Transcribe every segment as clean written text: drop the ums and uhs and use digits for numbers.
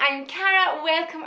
I'm Cara,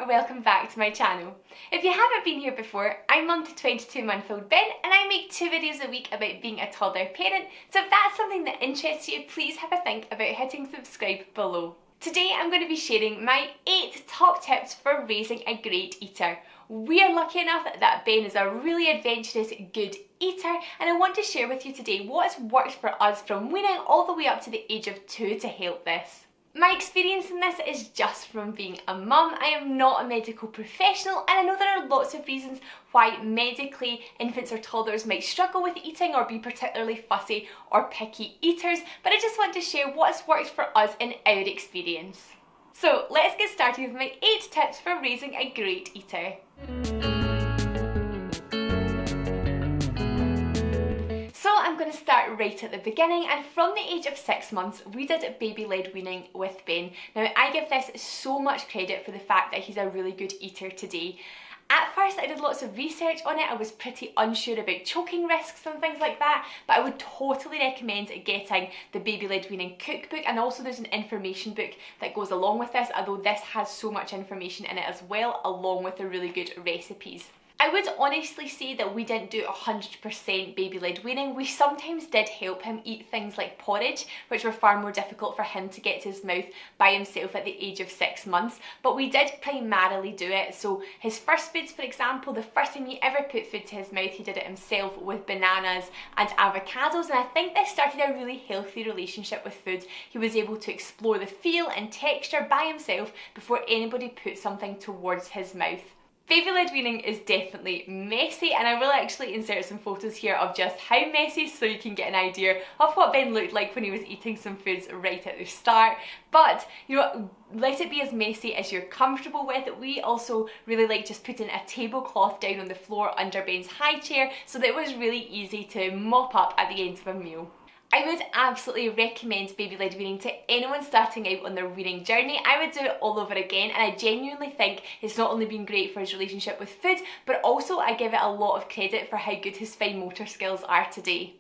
welcome back to my channel. If you haven't been here before, I'm mum to 22-month-old Ben and I make 2 videos a week about being a toddler parent, so if that's something that interests you, please have a think about hitting subscribe below. Today I'm going to be sharing my 8 top tips for raising a great eater. We are lucky enough that Ben is a really adventurous, good eater, and I want to share with you today what's worked for us from weaning all the way up to the age of 2 to help this. My experience in this is just from being a mum. I am not a medical professional and I know there are lots of reasons why medically infants or toddlers might struggle with eating or be particularly fussy or picky eaters, but I just want to share what's worked for us in our experience. So let's get started with my 8 tips for raising a great eater. So I'm going to start right at the beginning, and from the age of 6 months we did baby-led weaning with Ben. Now I give this so much credit for the fact that he's a really good eater today. At first I did lots of research on it, I was pretty unsure about choking risks and things like that, but I would totally recommend getting the baby-led weaning cookbook, and also there's an information book that goes along with this, although this has so much information in it as well, along with the really good recipes. I would honestly say that we didn't do 100% baby-led weaning. We sometimes did help him eat things like porridge, which were far more difficult for him to get to his mouth by himself at the age of 6 months, but we did primarily do it. So his first foods, for example, the first time he ever put food to his mouth, he did it himself with bananas and avocados, and I think this started a really healthy relationship with food. He was able to explore the feel and texture by himself before anybody put something towards his mouth. Baby-led weaning is definitely messy, and I will actually insert some photos here of just how messy so you can get an idea of what Ben looked like when he was eating some foods right at the start. But, you know, let it be as messy as you're comfortable with. We also really like just putting a tablecloth down on the floor under Ben's high chair so that it was really easy to mop up at the end of a meal. I would absolutely recommend baby-led weaning to anyone starting out on their weaning journey. I would do it all over again, and I genuinely think it's not only been great for his relationship with food, but also I give it a lot of credit for how good his fine motor skills are today.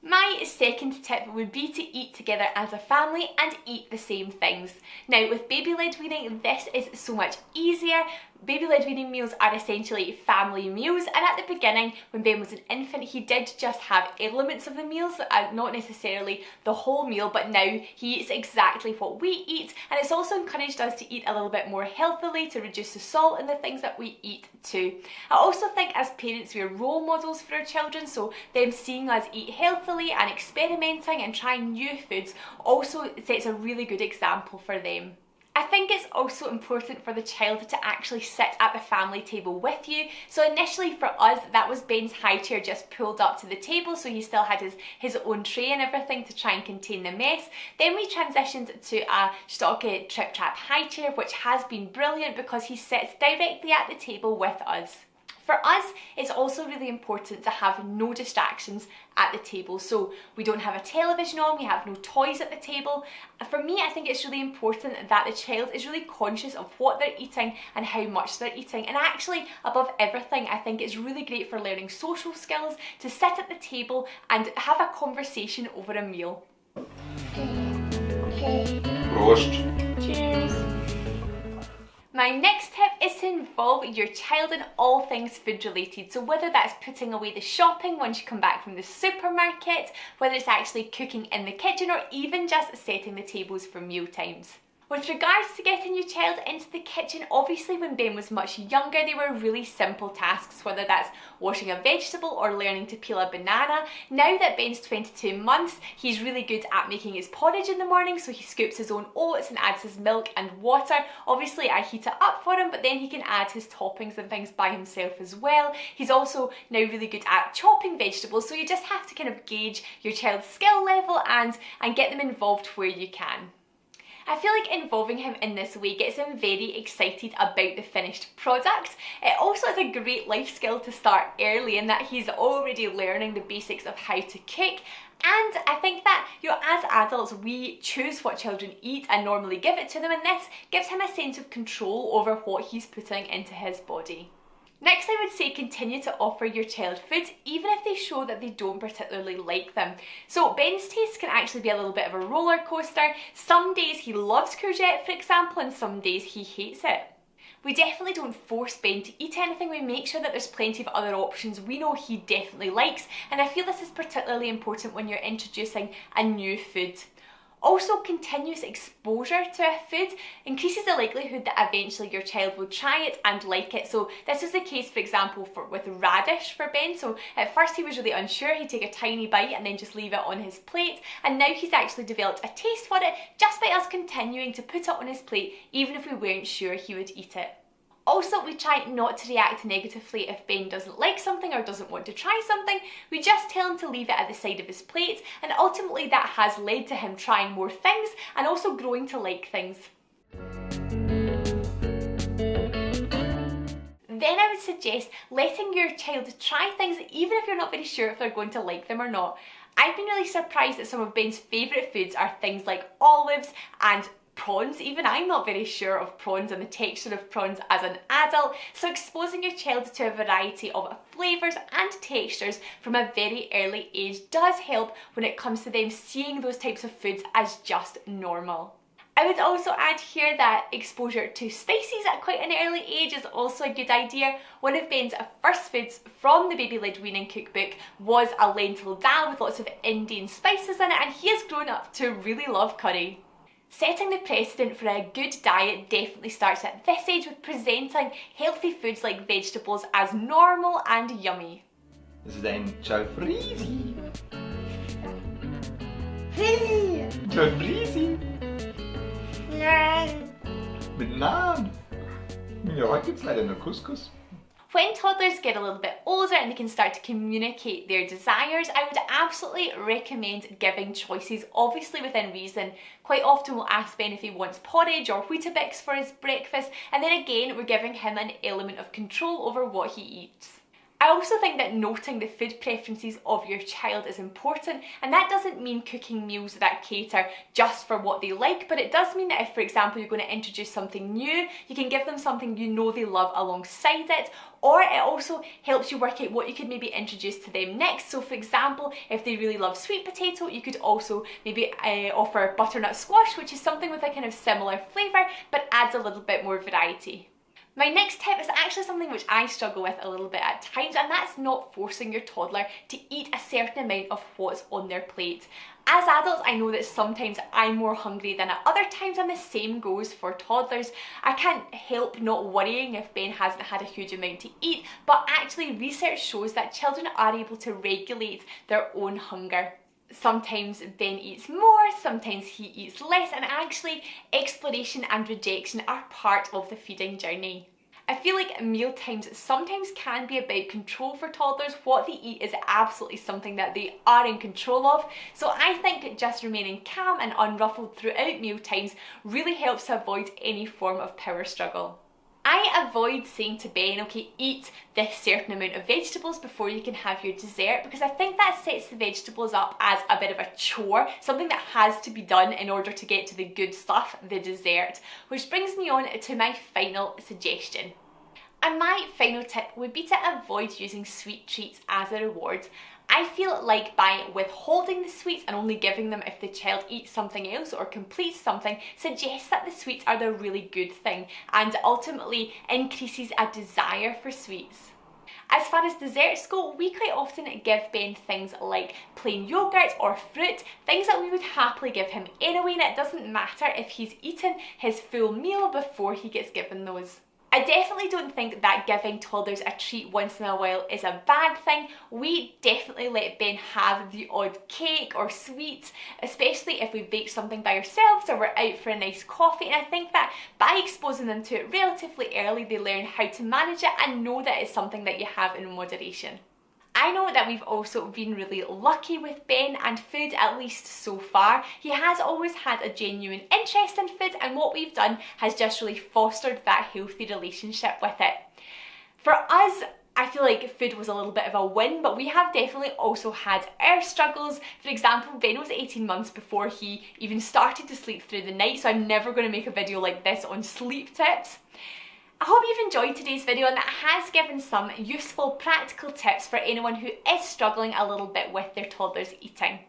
My second tip would be to eat together as a family and eat the same things. Now with baby-led weaning, this is so much easier. Baby-led weaning meals are essentially family meals, and at the beginning when Ben was an infant he did just have elements of the meals, not necessarily the whole meal, but now he eats exactly what we eat, and it's also encouraged us to eat a little bit more healthily to reduce the salt in the things that we eat too. I also think as parents we are role models for our children, so them seeing us eat healthily and experimenting and trying new foods also sets a really good example for them. I think it's also important for the child to actually sit at the family table with you. So initially for us that was Ben's high chair just pulled up to the table, so he still had his own tray and everything to try and contain the mess. Then we transitioned to a stock Trip Trap high chair, which has been brilliant because he sits directly at the table with us. For us, it's also really important to have no distractions at the table. So we don't have a television on, we have no toys at the table. For me, I think it's really important that the child is really conscious of what they're eating and how much they're eating. And actually, above everything, I think it's really great for learning social skills to sit at the table and have a conversation over a meal. Prost. Cheers. My next tip is to involve your child in all things food related. So whether that's putting away the shopping once you come back from the supermarket, whether it's actually cooking in the kitchen, or even just setting the tables for meal times. With regards to getting your child into the kitchen, obviously when Ben was much younger they were really simple tasks, whether that's washing a vegetable or learning to peel a banana. Now that Ben's 22 months, he's really good at making his porridge in the morning, so he scoops his own oats and adds his milk and water. Obviously I heat it up for him, but then he can add his toppings and things by himself as well. He's also now really good at chopping vegetables, so you just have to kind of gauge your child's skill level and get them involved where you can. I feel like involving him in this way gets him very excited about the finished product. It also is a great life skill to start early in that he's already learning the basics of how to cook. And I think that, you know, as adults we choose what children eat and normally give it to them, and this gives him a sense of control over what he's putting into his body. Next, I would say continue to offer your child foods even if they show that they don't particularly like them. So Ben's taste can actually be a little bit of a roller coaster. Some days he loves courgette, for example, and some days he hates it. We definitely don't force Ben to eat anything. We make sure that there's plenty of other options we know he definitely likes, and I feel this is particularly important when you're introducing a new food. Also, continuous exposure to a food increases the likelihood that eventually your child will try it and like it. So this was the case, for example, with radish for Ben. So at first he was really unsure. He'd take a tiny bite and then just leave it on his plate, and now he's actually developed a taste for it just by us continuing to put it on his plate even if we weren't sure he would eat it. Also, we try not to react negatively if Ben doesn't like something or doesn't want to try something. We just tell him to leave it at the side of his plate, and ultimately that has led to him trying more things and also growing to like things. Then I would suggest letting your child try things even if you're not very sure if they're going to like them or not. I've been really surprised that some of Ben's favourite foods are things like olives and prawns. Even I'm not very sure of prawns and the texture of prawns as an adult, so exposing your child to a variety of flavours and textures from a very early age does help when it comes to them seeing those types of foods as just normal. I would also add here that exposure to spices at quite an early age is also a good idea. One of Ben's first foods from the baby-led weaning cookbook was a lentil dal with lots of Indian spices in it, and he has grown up to really love curry. Setting the precedent for a good diet definitely starts at this age with presenting healthy foods like vegetables as normal and yummy. Zijn chalfrizi. Frisie. Chalfrizi. Nein. Mit Nahen. Ja, heute gibt's leider nur Couscous. When toddlers get a little bit older and they can start to communicate their desires, I would absolutely recommend giving choices, obviously within reason. Quite often we'll ask Ben if he wants porridge or Weetabix for his breakfast, and then again we're giving him an element of control over what he eats. I also think that noting the food preferences of your child is important, and that doesn't mean cooking meals that cater just for what they like, but it does mean that if, for example, you're going to introduce something new, you can give them something you know they love alongside it, or it also helps you work out what you could maybe introduce to them next. So for example, if they really love sweet potato, you could also maybe offer butternut squash, which is something with a kind of similar flavour, but adds a little bit more variety. My next tip is actually something which I struggle with a little bit at times, and that's not forcing your toddler to eat a certain amount of what's on their plate. As adults, I know that sometimes I'm more hungry than at other times, and the same goes for toddlers. I can't help not worrying if Ben hasn't had a huge amount to eat, but actually research shows that children are able to regulate their own hunger. Sometimes Ben eats more, sometimes he eats less, and actually exploration and rejection are part of the feeding journey. I feel like meal times sometimes can be about control for toddlers. What they eat is absolutely something that they are in control of, so I think just remaining calm and unruffled throughout meal times really helps to avoid any form of power struggle. I avoid saying to Ben, okay, eat this certain amount of vegetables before you can have your dessert, because I think that sets the vegetables up as a bit of a chore, something that has to be done in order to get to the good stuff, the dessert, which brings me on to my final suggestion. And my final tip would be to avoid using sweet treats as a reward. I feel like by withholding the sweets and only giving them if the child eats something else or completes something suggests that the sweets are the really good thing and ultimately increases a desire for sweets. As far as desserts go, we quite often give Ben things like plain yogurt or fruit, things that we would happily give him anyway, and it doesn't matter if he's eaten his full meal before he gets given those. I definitely don't think that giving toddlers a treat once in a while is a bad thing. We definitely let Ben have the odd cake or sweet, especially if we've baked something by ourselves or we're out for a nice coffee, and I think that by exposing them to it relatively early, they learn how to manage it and know that it's something that you have in moderation. I know that we've also been really lucky with Ben and food, at least so far. He has always had a genuine interest in food, and what we've done has just really fostered that healthy relationship with it. For us, I feel like food was a little bit of a win, but we have definitely also had our struggles. For example, Ben was 18 months before he even started to sleep through the night, so I'm never going to make a video like this on sleep tips. I hope you've enjoyed today's video and that has given some useful practical tips for anyone who is struggling a little bit with their toddler's eating.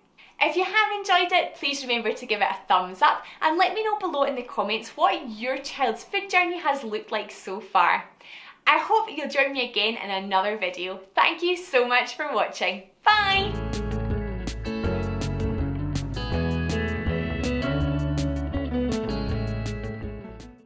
If you have enjoyed it, please remember to give it a thumbs up and let me know below in the comments what your child's food journey has looked like so far. I hope you'll join me again in another video. Thank you so much for watching. Bye!